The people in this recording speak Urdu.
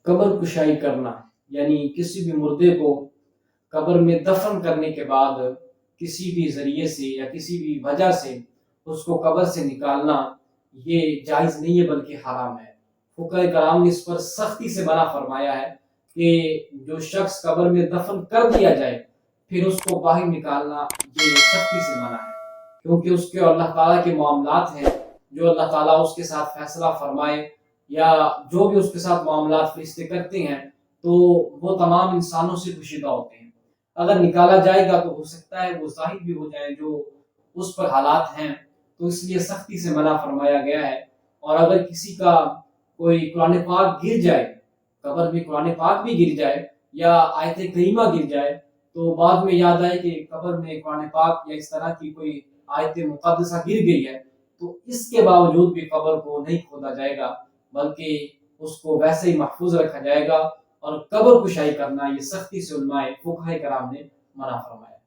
قبر کشائی کرنا یعنی کسی بھی مردے کو قبر میں دفن کرنے کے بعد کسی بھی ذریعے سے یا کسی بھی وجہ سے اس کو قبر سے نکالنا یہ جائز نہیں ہے بلکہ حرام ہے۔ فقہاء کرام نے اس پر سختی سے منع فرمایا ہے کہ جو شخص قبر میں دفن کر دیا جائے پھر اس کو باہر نکالنا یہ سختی سے منع ہے، کیونکہ اس کے اللہ تعالیٰ کے معاملات ہیں، جو اللہ تعالیٰ اس کے ساتھ فیصلہ فرمائے یا جو بھی اس کے ساتھ معاملات فرشتے کرتے ہیں تو وہ تمام انسانوں سے پوشیدہ ہوتے ہیں۔ اگر نکالا جائے گا تو ہو سکتا ہے وہ ظاہر بھی ہو جائے جو اس پر حالات ہیں، تو اس لیے سختی سے منع فرمایا گیا ہے۔ اور اگر کسی کا کوئی قرآن پاک گر جائے، قبر میں قرآن پاک بھی گر جائے یا آیت کریمہ گر جائے تو بعد میں یاد آئے کہ قبر میں قرآن پاک یا اس طرح کی کوئی آیت مقدسہ گر گئی ہے، تو اس کے باوجود بھی قبر کو نہیں کھودا جائے گا بلکہ اس کو ویسے ہی محفوظ رکھا جائے گا، اور قبر کشائی کرنا یہ سختی سے علماء فقہاء کرام نے منع فرمایا۔